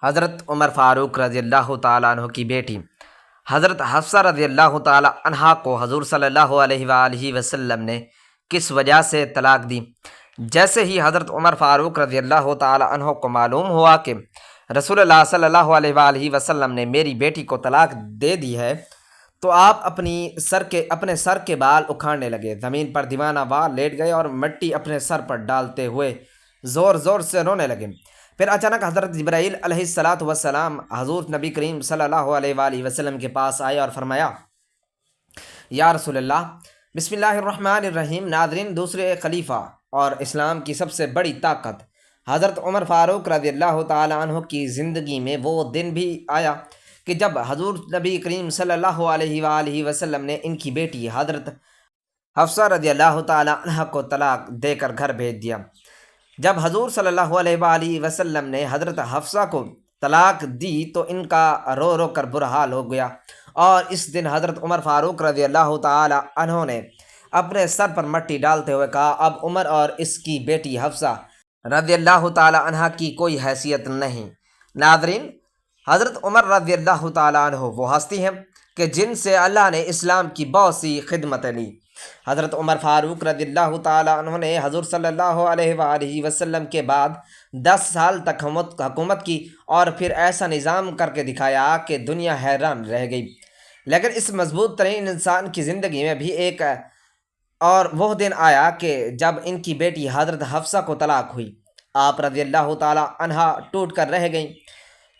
حضرت عمر فاروق رضی اللہ تعالیٰ عنہ کی بیٹی حضرت حفصہ رضی اللہ تعالیٰ عنہا کو حضور صلی اللہ علیہ وآلہ وسلم نے کس وجہ سے طلاق دی؟ جیسے ہی حضرت عمر فاروق رضی اللہ تعالیٰ عنہ کو معلوم ہوا کہ رسول اللہ صلی اللہ علیہ وآلہ وسلم نے میری بیٹی کو طلاق دے دی ہے، تو آپ اپنے سر کے بال اکھاڑنے لگے، زمین پر دیوانہ وار لیٹ گئے اور مٹی اپنے سر پر ڈالتے ہوئے زور زور سے رونے لگے۔ پھر اچانک حضرت جبرائیل علیہ الصلاۃ والسلام حضور نبی کریم صلی اللہ علیہ وآلہ وسلم کے پاس آئے اور فرمایا، یا رسول اللہ، بسم اللہ الرحمن الرحیم۔ ناظرین، دوسرے خلیفہ اور اسلام کی سب سے بڑی طاقت حضرت عمر فاروق رضی اللہ تعالیٰ عنہ کی زندگی میں وہ دن بھی آیا کہ جب حضور نبی کریم صلی اللہ علیہ وآلہ وسلم نے ان کی بیٹی حضرت حفصہ رضی اللہ تعالیٰ عنہ کو طلاق دے کر گھر بھیج دیا۔ جب حضور صلی اللہ علیہ وآلہ وسلم نے حضرت حفصہ کو طلاق دی تو ان کا رو رو کر برا حال ہو گیا، اور اس دن حضرت عمر فاروق رضی اللہ تعالیٰ عنہ نے اپنے سر پر مٹی ڈالتے ہوئے کہا، اب عمر اور اس کی بیٹی حفصہ رضی اللہ تعالیٰ عنہ کی کوئی حیثیت نہیں۔ ناظرین، حضرت عمر رضی اللہ تعالیٰ عنہ وہ ہستی ہیں کہ جن سے اللہ نے اسلام کی بہت سی خدمتیں لی۔ حضرت عمر فاروق رضی اللہ تعالیٰ عنہ نے حضور صلی اللہ علیہ وآلہ وسلم کے بعد 10 سال تک حکومت کی، اور پھر ایسا نظام کر کے دکھایا کہ دنیا حیران رہ گئی۔ لیکن اس مضبوط ترین انسان کی زندگی میں بھی ایک اور وہ دن آیا کہ جب ان کی بیٹی حضرت حفصہ کو طلاق ہوئی۔ آپ رضی اللہ تعالیٰ عنہا ٹوٹ کر رہ گئیں،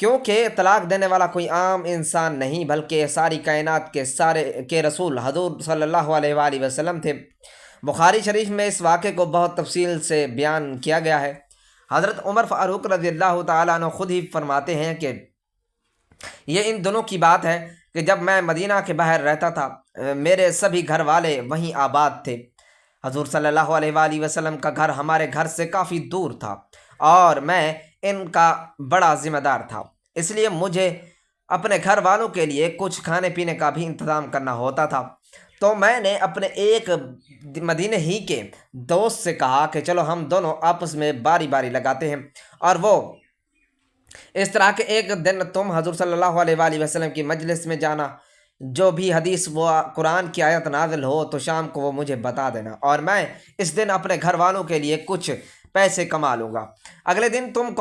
کیونکہ طلاق دینے والا کوئی عام انسان نہیں بلکہ ساری کائنات کے رسول حضور صلی اللہ علیہ وآلہ وسلم تھے۔ بخاری شریف میں اس واقعے کو بہت تفصیل سے بیان کیا گیا ہے۔ حضرت عمر فاروق رضی اللہ تعالیٰ عنہ خود ہی فرماتے ہیں کہ یہ ان دنوں کی بات ہے کہ جب میں مدینہ کے باہر رہتا تھا، میرے سبھی گھر والے وہیں آباد تھے۔ حضور صلی اللہ علیہ وآلہ وسلم کا گھر ہمارے گھر سے کافی دور تھا، اور میں ان کا بڑا ذمہ دار تھا، اس لیے مجھے اپنے گھر والوں کے لیے کچھ کھانے پینے کا بھی انتظام کرنا ہوتا تھا۔ تو میں نے اپنے ایک مدینے ہی کے دوست سے کہا کہ چلو ہم دونوں آپس میں باری باری لگاتے ہیں، اور وہ اس طرح کہ ایک دن تم حضور صلی اللہ علیہ وآلہ وسلم کی مجلس میں جانا، جو بھی حدیث و قرآن کی آیت نازل ہو تو شام کو وہ مجھے بتا دینا، اور میں اس دن اپنے گھر والوں کے لیے کچھ پیسے کما لوں گا۔ اگلے دن تم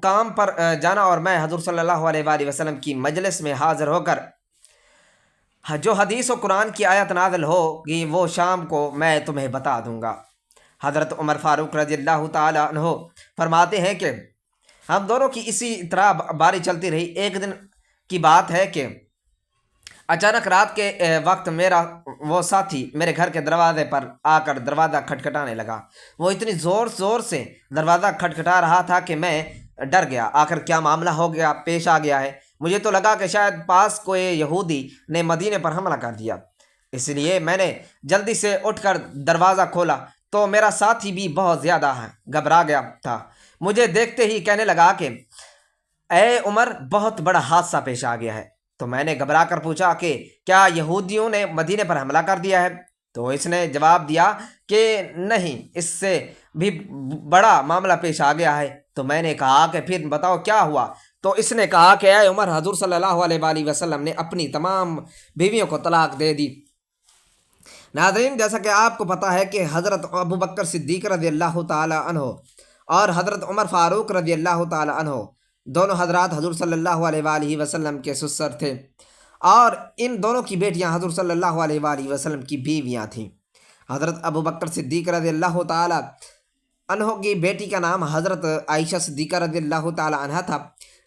کام پر جانا، اور میں حضور صلی اللہ علیہ وآلہ وسلم کی مجلس میں حاضر ہو کر جو حدیث و قرآن کی آیت نازل ہوگی وہ شام کو میں تمہیں بتا دوں گا۔ حضرت عمر فاروق رضی اللہ تعالیٰ عنہ فرماتے ہیں کہ ہم دونوں کی اسی طرح باری چلتی رہی۔ ایک دن کی بات ہے کہ اچانک رات کے وقت میرا وہ ساتھی میرے گھر کے دروازے پر آ کر دروازہ کھٹکھٹانے لگا۔ وہ اتنی زور زور سے دروازہ کھٹکھٹا رہا تھا کہ میں ڈر گیا۔ آخر کیا معاملہ پیش آ گیا ہے؟ مجھے تو لگا کہ شاید پاس کوئی یہودی نے مدینے پر حملہ کر دیا، اس لیے میں نے جلدی سے اٹھ کر دروازہ کھولا تو میرا ساتھی بھی بہت زیادہ گھبرا گیا تھا۔ مجھے دیکھتے ہی کہنے لگا کہ اے عمر، بہت بڑا حادثہ پیش آ گیا ہے۔ تو میں نے گھبرا کر پوچھا کہ کیا یہودیوں نے مدینے پر حملہ کر دیا ہے؟ تو اس نے جواب دیا کہ نہیں، اس سے بھی بڑا معاملہ پیش آ گیا ہے۔ تو میں نے کہا کہ پھر بتاؤ کیا ہوا؟ تو اس نے کہا کہ اے عمر، حضور صلی اللہ علیہ وآلہ وسلم نے اپنی تمام بیویوں کو طلاق دے دی۔ ناظرین، جیسا کہ آپ کو پتہ ہے کہ حضرت ابو بکر صدیق رضی اللہ تعالی عنہ اور حضرت عمر فاروق رضی اللہ تعالی عنہ دونوں حضرات حضور صلی اللہ علیہ وآلہ وسلم کے سسر تھے، اور ان دونوں کی بیٹیاں حضور صلی اللہ علیہ وآلہ وسلم کی بیویاں تھیں۔ حضرت ابو بکر صدیق رضی اللہ تعالی عنہ کی بیٹی کا نام حضرت عائشہ صدیقہ رضی اللہ تعالی عنہ تھا،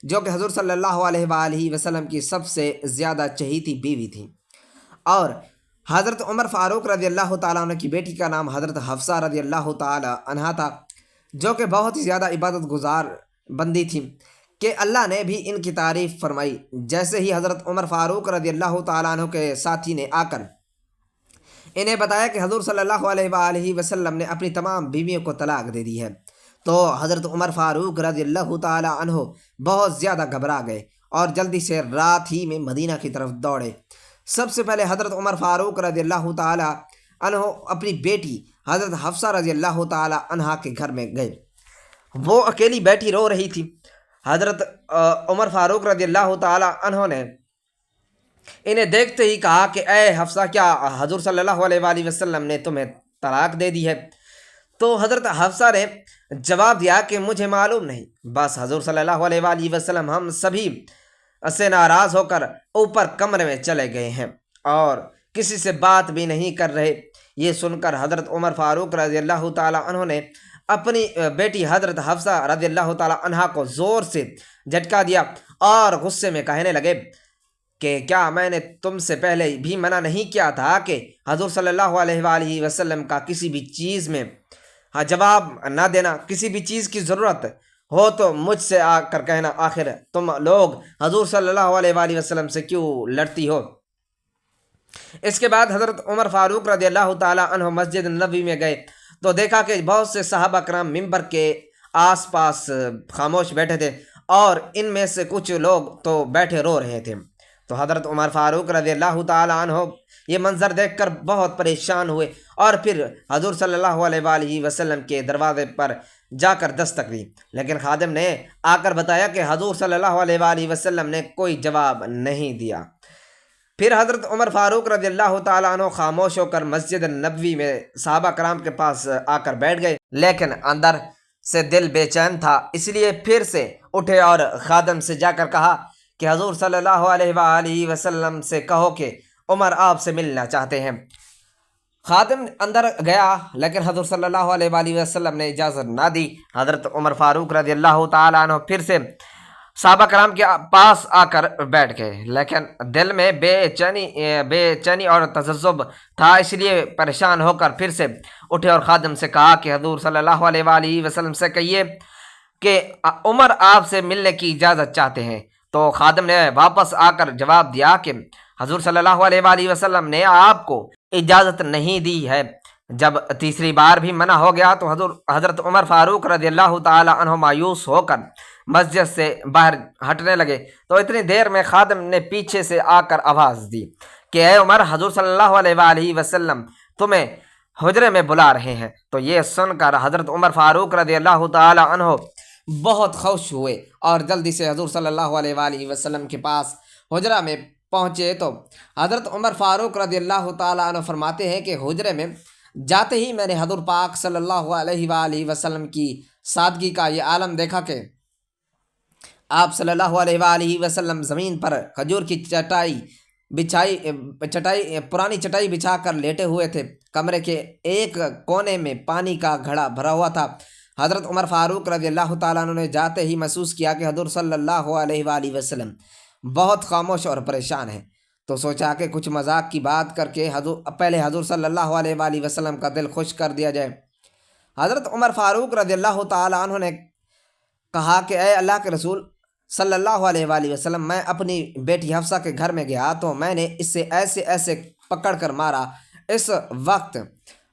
جو کہ حضور صلی اللہ علیہ وآلہ وسلم کی سب سے زیادہ چہیتی بیوی تھیں، اور حضرت عمر فاروق رضی اللہ تعالیٰ عنہ کی بیٹی کا نام حضرت حفصہ رضی اللہ تعالی عنہ تھا، جو کہ بہت ہی زیادہ عبادت گزار بندی تھیں کہ اللہ نے بھی ان کی تعریف فرمائی۔ جیسے ہی حضرت عمر فاروق رضی اللہ تعالیٰ عنہ کے ساتھی نے آ کر انہیں بتایا کہ حضور صلی اللہ علیہ وآلہ وسلم نے اپنی تمام بیویوں کو طلاق دے دی ہے، تو حضرت عمر فاروق رضی اللہ تعالیٰ عنہ بہت زیادہ گھبرا گئے اور جلدی سے رات ہی میں مدینہ کی طرف دوڑے۔ سب سے پہلے حضرت عمر فاروق رضی اللہ تعالیٰ عنہ اپنی بیٹی حضرت حفصہ رضی اللہ تعالیٰ عنہ کے گھر میں گئے۔ وہ اکیلی بیٹھی رو رہی تھی۔ حضرت عمر فاروق رضی اللہ تعالی عنہ نے انہیں دیکھتے ہی کہا کہ اے حفصہ، کیا حضور صلی اللہ علیہ وآلہ وسلم نے تمہیں طلاق دے دی ہے؟ تو حضرت حفصہ نے جواب دیا کہ مجھے معلوم نہیں، بس حضور صلی اللہ علیہ وآلہ وسلم ہم سبھی سے ناراض ہو کر اوپر کمرے میں چلے گئے ہیں اور کسی سے بات بھی نہیں کر رہے۔ یہ سن کر حضرت عمر فاروق رضی اللہ تعالی عنہ نے اپنی بیٹی حضرت حفصہ رضی اللہ تعالی عنہ کو زور سے جھٹکا دیا اور غصے میں کہنے لگے کہ کیا میں نے تم سے پہلے بھی منع نہیں کیا تھا کہ حضور صلی اللہ علیہ وآلہ وسلم کا کسی بھی چیز میں جواب نہ دینا؟ کسی بھی چیز کی ضرورت ہو تو مجھ سے آ کر کہنا، آخر تم لوگ حضور صلی اللہ علیہ وآلہ وسلم سے کیوں لڑتی ہو؟ اس کے بعد حضرت عمر فاروق رضی اللہ تعالی عنہ مسجد نبوی میں گئے تو دیکھا کہ بہت سے صحابہ کرام ممبر کے آس پاس خاموش بیٹھے تھے اور ان میں سے کچھ لوگ تو بیٹھے رو رہے تھے۔ تو حضرت عمر فاروق رضی اللہ تعالی عنہ یہ منظر دیکھ کر بہت پریشان ہوئے اور پھر حضور صلی اللہ علیہ وآلہ وسلم کے دروازے پر جا کر دستک دی، لیکن خادم نے آ کر بتایا کہ حضور صلی اللہ علیہ وآلہ وسلم نے کوئی جواب نہیں دیا۔ پھر حضرت عمر فاروق رضی اللہ تعالیٰ عنہ خاموش ہو کر مسجد نبوی میں صحابہ کرام کے پاس آ کر بیٹھ گئے، لیکن اندر سے دل بے چین تھا، اس لیے پھر سے اٹھے اور خادم سے جا کر کہا کہ حضور صلی اللہ علیہ وآلہ وسلم سے کہو کہ عمر آپ سے ملنا چاہتے ہیں۔ خادم اندر گیا لیکن حضور صلی اللہ علیہ وآلہ وسلم نے اجازت نہ دی۔ حضرت عمر فاروق رضی اللہ تعالیٰ عنہ پھر سے صحابہ کرام کے پاس آ کر بیٹھ گئے، لیکن دل میں بے چینی اور تذبذب تھا، اس لیے پریشان ہو کر پھر سے اٹھے اور خادم سے کہا کہ حضور صلی اللہ علیہ وآلہ وسلم سے کہیے کہ عمر آپ سے ملنے کی اجازت چاہتے ہیں۔ تو خادم نے واپس آ کر جواب دیا کہ حضور صلی اللہ علیہ وآلہ وسلم نے آپ کو اجازت نہیں دی ہے۔ جب تیسری بار بھی منع ہو گیا تو حضرت عمر فاروق رضی اللہ تعالی عنہ مایوس ہو کر مسجد سے باہر ہٹنے لگے، تو اتنی دیر میں خادم نے پیچھے سے آ کر آواز دی کہ اے عمر، حضور صلی اللہ علیہ وآلہ وسلم تمہیں حجرے میں بلا رہے ہیں۔ تو یہ سن کر حضرت عمر فاروق رضی اللہ تعالی عنہ بہت خوش ہوئے اور جلدی سے حضور صلی اللہ علیہ وآلہ وسلم کے پاس حجرہ میں پہنچے۔ تو حضرت عمر فاروق رضی اللہ تعالی عنہ فرماتے ہیں کہ حجرے میں جاتے ہی میں نے حضور پاک صلی اللہ علیہ وآلہ وسلم کی سادگی کا یہ عالم دیکھا کہ آپ صلی اللہ علیہ وآلہ وسلم زمین پر کھجور کی پرانی چٹائی بچھا کر لیٹے ہوئے تھے۔ کمرے کے ایک کونے میں پانی کا گھڑا بھرا ہوا تھا۔ حضرت عمر فاروق رضی اللہ تعالیٰ عنہ نے جاتے ہی محسوس کیا کہ حضور صلی اللہ علیہ وآلہ وسلم بہت خاموش اور پریشان ہیں، تو سوچا کہ کچھ مذاق کی بات کر کے پہلے حضور صلی اللہ علیہ وآلہ وسلم کا دل خوش کر دیا جائے۔ حضرت عمر فاروق رضی اللہ تعالیٰ عنہ نے کہا کہ اے اللہ کے رسول صلی اللہ علیہ وآلہ وسلم، میں اپنی بیٹی حفصہ کے گھر میں گیا تو میں نے اس سے ایسے پکڑ کر مارا۔ اس وقت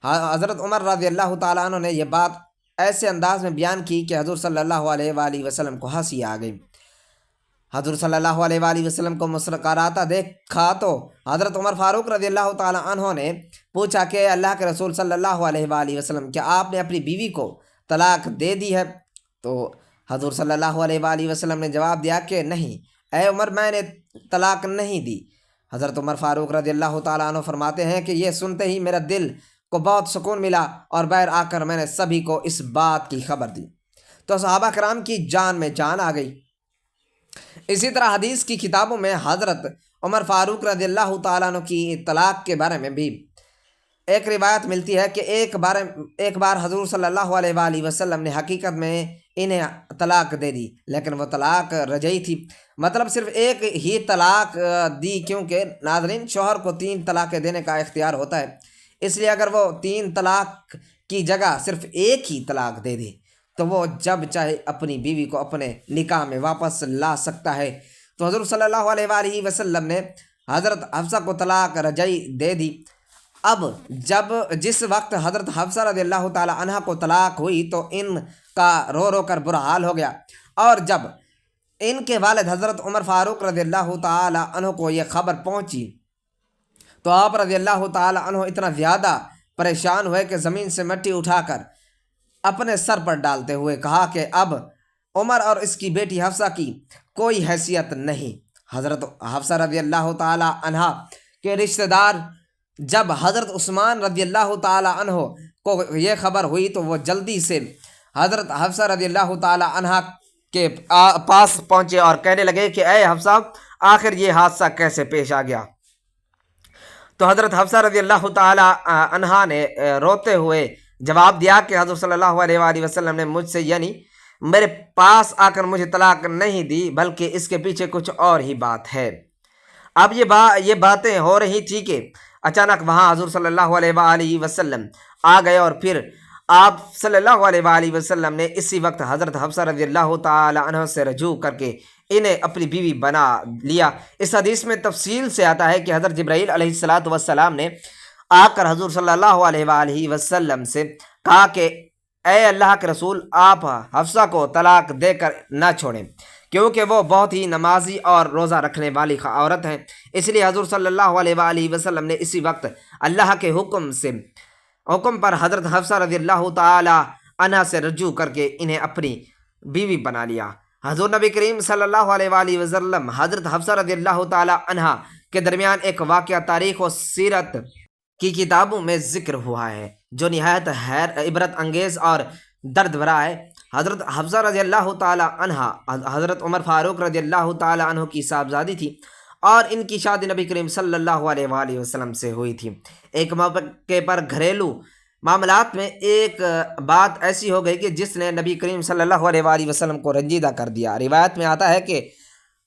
حضرت عمر رضی اللہ تعالیٰ عنہ نے یہ بات ایسے انداز میں بیان کی کہ حضور صلی اللہ علیہ وآلہ وسلم کو ہنسی آ گئی۔ حضور صلی اللہ علیہ وآلہ وسلم کو مسکراتا دیکھا تو حضرت عمر فاروق رضی اللہ تعالیٰ عنہ نے پوچھا کہ اللہ کے رسول صلی اللہ علیہ وآلہ وسلم، کیا آپ نے اپنی بیوی کو طلاق دے دی ہے؟ تو حضور صلی اللہ علیہ وآلہ وسلم نے جواب دیا کہ نہیں اے عمر، میں نے طلاق نہیں دی۔ حضرت عمر فاروق رضی اللہ تعالیٰ عنہ فرماتے ہیں کہ یہ سنتے ہی میرا دل کو بہت سکون ملا اور باہر آ کر میں نے سبھی کو اس بات کی خبر دی، تو صحابہ کرام کی جان میں جان آ گئی۔ اسی طرح حدیث کی کتابوں میں حضرت عمر فاروق رضی اللہ تعالیٰ عنہ کی طلاق کے بارے میں بھی ایک روایت ملتی ہے کہ ایک بار حضور صلی اللہ علیہ وآلہ وسلم نے حقیقت میں انہیں طلاق دے دی، لیکن وہ طلاق رجعی تھی، مطلب صرف ایک ہی طلاق دی، کیونکہ ناظرین شوہر کو 3 طلاقیں دینے کا اختیار ہوتا ہے، اس لیے اگر وہ 3 طلاق کی جگہ صرف ایک ہی طلاق دے دے تو وہ جب چاہے اپنی بیوی کو اپنے نکاح میں واپس لا سکتا ہے۔ تو حضور صلی اللہ علیہ وآلہ وسلم نے حضرت حفصہ کو طلاق رجعی دے دی۔ اب جس وقت حضرت حفصہ رضی اللہ تعالی عنہ کو طلاق ہوئی تو ان کا رو رو کر برا حال ہو گیا، اور جب ان کے والد حضرت عمر فاروق رضی اللہ تعالی عنہ کو یہ خبر پہنچی تو آپ رضی اللہ تعالی عنہ اتنا زیادہ پریشان ہوئے کہ زمین سے مٹی اٹھا کر اپنے سر پر ڈالتے ہوئے کہا کہ اب عمر اور اس کی بیٹی حفصہ کی کوئی حیثیت نہیں۔ حضرت حفصہ رضی اللہ تعالی عنہ کے رشتہ دار جب حضرت عثمان رضی اللہ تعالی عنہ کو یہ خبر ہوئی تو وہ جلدی سے حضرت حفصہ رضی اللہ تعالی عنہ کے پاس پہنچے اور کہنے لگے کہ اے حفصہ، آخر یہ حادثہ کیسے پیش آ گیا؟ تو حضرت حفصہ رضی اللہ تعالی عنہا نے روتے ہوئے جواب دیا کہ حضرت صلی اللہ علیہ وآلہ وسلم نے مجھ سے یعنی میرے پاس آ کر مجھے طلاق نہیں دی، بلکہ اس کے پیچھے کچھ اور ہی بات ہے۔ اب یہ باتیں ہو رہی تھی کہ اچانک وہاں حضور صلی اللہ علیہ وآلہ وسلم آ گئے، اور پھر آپ صلی اللہ علیہ وآلہ وسلم نے اسی وقت حضرت حفصہ رضی اللہ تعالی عنہ سے رجوع کر کے انہیں اپنی بیوی بنا لیا۔ اس حدیث میں تفصیل سے آتا ہے کہ حضرت جبرائیل علیہ السلام نے آ کر حضور صلی اللہ علیہ وآلہ وسلم سے کہا کہ اے اللہ کے رسول، آپ حفصہ کو طلاق دے کر نہ چھوڑیں، کیونکہ وہ بہت ہی نمازی اور روزہ رکھنے والی عورت ہیں۔ اس لیے حضور صلی اللہ علیہ وآلہ وسلم نے اسی وقت اللہ کے حکم پر حضرت حفصہ رضی اللہ تعالی عنہ سے رجوع کر کے انہیں اپنی بیوی بنا لیا۔ حضور نبی کریم صلی اللہ علیہ وآلہ وسلم حضرت حفصہ رضی اللہ تعالی عنہ کے درمیان ایک واقعہ تاریخ و سیرت کی کتابوں میں ذکر ہوا ہے جو نہایت عبرت انگیز اور درد بھرا ہے۔ حضرت حفصہ رضی اللہ تعالی عنہ حضرت عمر فاروق رضی اللہ تعالی عنہ کی صاحبزادی تھی، اور ان کی شادی نبی کریم صلی اللہ علیہ وآلہ وسلم سے ہوئی تھی۔ ایک موقع پر گھریلو معاملات میں ایک بات ایسی ہو گئی کہ جس نے نبی کریم صلی اللہ علیہ وآلہ وسلم کو رنجیدہ کر دیا۔ روایت میں آتا ہے کہ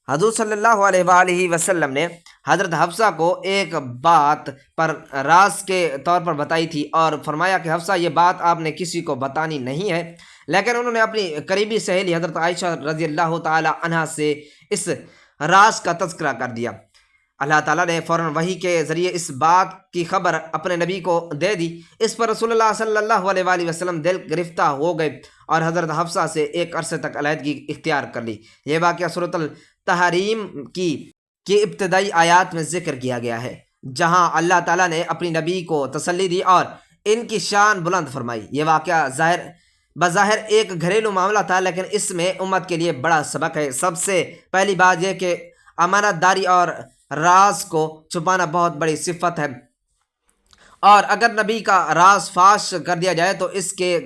حضور صلی اللہ علیہ وآلہ وسلم نے حضرت حفصہ کو ایک بات پر راز کے طور پر بتائی تھی، اور فرمایا کہ حفصہ، یہ بات آپ نے کسی کو بتانی نہیں ہے، لیکن انہوں نے اپنی قریبی سہیلی حضرت عائشہ رضی اللہ تعالی عنہا سے اس راز کا تذکرہ کر دیا۔ اللہ تعالیٰ نے فوراً وحی کے ذریعے اس بات کی خبر اپنے نبی کو دے دی۔ اس پر رسول اللہ صلی اللہ علیہ وآلہ وسلم دل گرفتہ ہو گئے اور حضرت حفصہ سے ایک عرصے تک علیحدگی اختیار کر لی۔ یہ واقعہ سورۃ التحریم کی ابتدائی آیات میں ذکر کیا گیا ہے، جہاں اللہ تعالیٰ نے اپنی نبی کو تسلی دی اور ان کی شان بلند فرمائی۔ یہ واقعہ بظاہر ایک گھریلو معاملہ تھا، لیکن اس میں امت کے لیے بڑا سبق ہے۔ سب سے پہلی بات یہ کہ امانت داری اور راز کو چھپانا بہت بڑی صفت ہے، اور اگر نبی کا راز فاش کر دیا جائے تو اس کے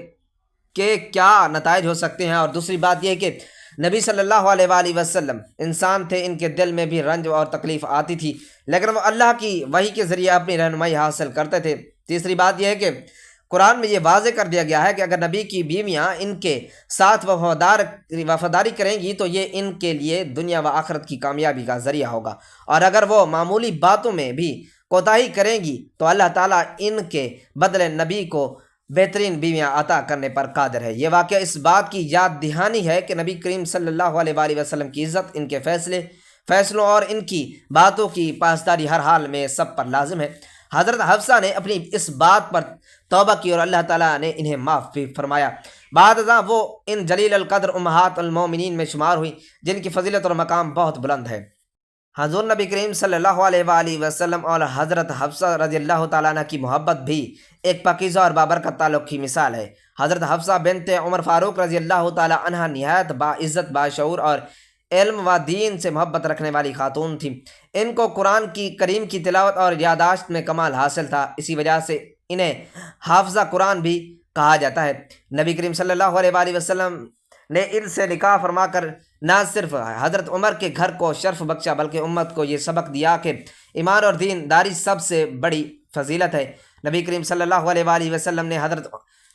کیا نتائج ہو سکتے ہیں۔ اور دوسری بات یہ کہ نبی صلی اللہ علیہ وآلہ وسلم انسان تھے، ان کے دل میں بھی رنج اور تکلیف آتی تھی، لیکن وہ اللہ کی وحی کے ذریعے اپنی رہنمائی حاصل کرتے تھے۔ تیسری بات یہ ہے کہ قرآن میں یہ واضح کر دیا گیا ہے کہ اگر نبی کی بیویاں ان کے ساتھ وفاداری کریں گی تو یہ ان کے لیے دنیا و آخرت کی کامیابی کا ذریعہ ہوگا، اور اگر وہ معمولی باتوں میں بھی کوتاہی کریں گی تو اللہ تعالیٰ ان کے بدلے نبی کو بہترین بیویاں عطا کرنے پر قادر ہے۔ یہ واقعہ اس بات کی یاد دہانی ہے کہ نبی کریم صلی اللہ علیہ وآلہ وسلم کی عزت ان کے فیصلوں اور ان کی باتوں کی پاسداری ہر حال میں سب پر لازم ہے۔ حضرت حفصہ نے اپنی اس بات پر توبہ کی اور اللہ تعالیٰ نے انہیں معاف بھی فرمایا۔ بعد ازاں وہ ان جلیل القدر امہات المومنین میں شمار ہوئی جن کی فضیلت اور مقام بہت بلند ہے۔ حضور نبی کریم صلی اللہ علیہ وآلہ وسلم اور حضرت حفصہ رضی اللہ تعالیٰ عنہ کی محبت بھی ایک پاکیزہ اور بابرکت تعلق کی مثال ہے۔ حضرت حفصہ بنت عمر فاروق رضی اللہ تعالیٰ عنہ نہایت باعزت، باشعور اور علم و دین سے محبت رکھنے والی خاتون تھی۔ ان کو قرآن کی کریم کی تلاوت اور یادداشت میں کمال حاصل تھا، اسی وجہ سے انہیں حافظہ قرآن بھی کہا جاتا ہے۔ نبی کریم صلی اللہ علیہ وآلہ وسلم نے ان سے نکاح فرما کر نہ صرف حضرت عمر کے گھر کو شرف بخشا بلکہ امت کو یہ سبق دیا کہ ایمان اور دین داری سب سے بڑی فضیلت ہے۔ نبی کریم صلی اللہ علیہ وآلہ وسلم نے حضرت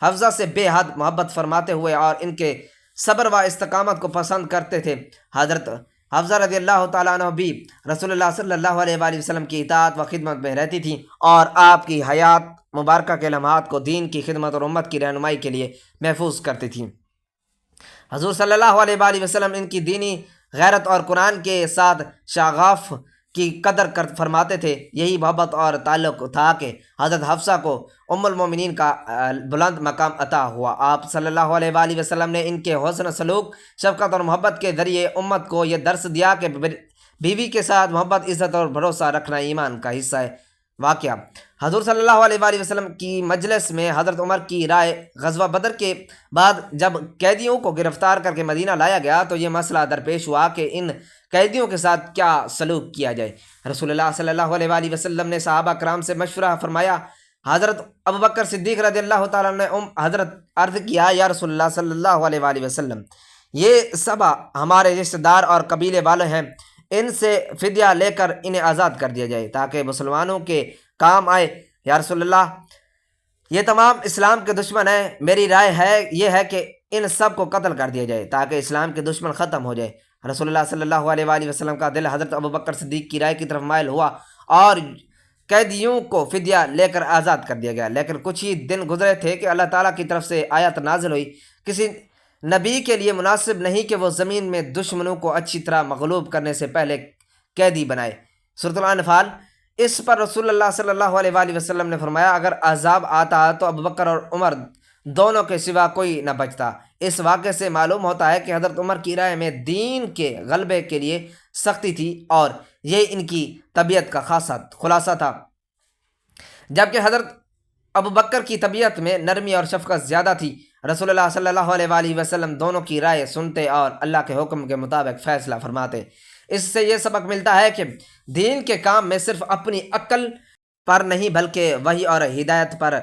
حفصہ سے بے حد محبت فرماتے ہوئے اور ان کے صبر و استقامت کو پسند کرتے تھے۔ حضرت حفصہ رضی اللہ تعالیٰ عنہ بھی رسول اللہ صلی اللہ علیہ وآلہ وسلم کی اطاعت و خدمت میں رہتی تھیں اور آپ کی حیات مبارکہ کے لمحات کو دین کی خدمت اور امت کی رہنمائی کے لیے محفوظ کرتی تھیں۔ حضور صلی اللہ علیہ وآلہ وسلم ان کی دینی غیرت اور قرآن کے ساتھ شغاف کی قدر فرماتے تھے۔ یہی محبت اور تعلق تھا کہ حضرت حفصہ کو ام المومنین کا بلند مقام عطا ہوا۔ آپ صلی اللہ علیہ وآلہ وسلم نے ان کے حسن سلوک، شفقت اور محبت کے ذریعے امت کو یہ درس دیا کہ بیوی کے ساتھ محبت، عزت اور بھروسہ رکھنا ایمان کا حصہ ہے۔ واقعہ حضور صلی اللہ علیہ وآلہ وسلم کی مجلس میں حضرت عمر کی رائے غزوہ بدر کے بعد جب قیدیوں کو گرفتار کر کے مدینہ لایا گیا تو یہ مسئلہ درپیش ہوا کہ ان قیدیوں کے ساتھ کیا سلوک کیا جائے۔ رسول اللہ صلی اللہ علیہ وآلہ وسلم نے صحابہ کرام سے مشورہ فرمایا۔ حضرت ابوبکر صدیق رضی اللہ تعالیٰ نے حضرت عرض کیا، یا رسول اللہ صلی اللہ علیہ وآلہ وسلم، یہ سب ہمارے رشتہ دار اور قبیلے والے ہیں، ان سے فدیہ لے کر انہیں آزاد کر دیا جائے تاکہ مسلمانوں کے کام آئے۔ یا رسول اللہ، یہ تمام اسلام کے دشمن ہیں، میری رائے یہ ہے کہ ان سب کو قتل کر دیا جائے تاکہ اسلام کے دشمن ختم ہو جائے۔ رسول اللہ صلی اللہ علیہ وآلہ وسلم کا دل حضرت ابوبکر صدیق کی رائے کی طرف مائل ہوا اور قیدیوں کو فدیہ لے کر آزاد کر دیا گیا۔ لیکن کچھ ہی دن گزرے تھے کہ اللہ تعالیٰ کی طرف سے آیت نازل ہوئی، کسی نبی کے لیے مناسب نہیں کہ وہ زمین میں دشمنوں کو اچھی طرح مغلوب کرنے سے پہلے قیدی بنائے۔ سورۃ الانفال۔ اس پر رسول اللہ صلی اللہ علیہ وآلہ وسلم نے فرمایا، اگر عذاب آتا تو ابوبکر اور عمر دونوں کے سوا کوئی نہ بچتا۔ اس واقعے سے معلوم ہوتا ہے کہ حضرت عمر کی رائے میں دین کے غلبے کے لیے سختی تھی اور یہ ان کی طبیعت کا خلاصہ تھا، جبکہ حضرت ابوبکر کی طبیعت میں نرمی اور شفقت زیادہ تھی۔ رسول اللہ صلی اللہ علیہ وآلہ وسلم دونوں کی رائے سنتے اور اللہ کے حکم کے مطابق فیصلہ فرماتے۔ اس سے یہ سبق ملتا ہے کہ دین کے کام میں صرف اپنی عقل پر نہیں بلکہ وحی اور ہدایت پر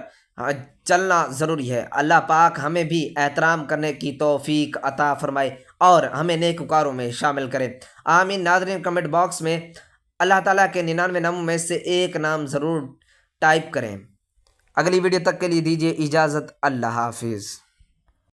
چلنا ضروری ہے۔ اللہ پاک ہمیں بھی احترام کرنے کی توفیق عطا فرمائے اور ہمیں نیکوکاروں میں شامل کرے، آمین۔ ناظرین، کمنٹ باکس میں اللہ تعالیٰ کے 99 ناموں میں سے ایک نام ضرور ٹائپ کریں۔ اگلی ویڈیو تک کے لیے دیجیے اجازت، اللہ حافظ۔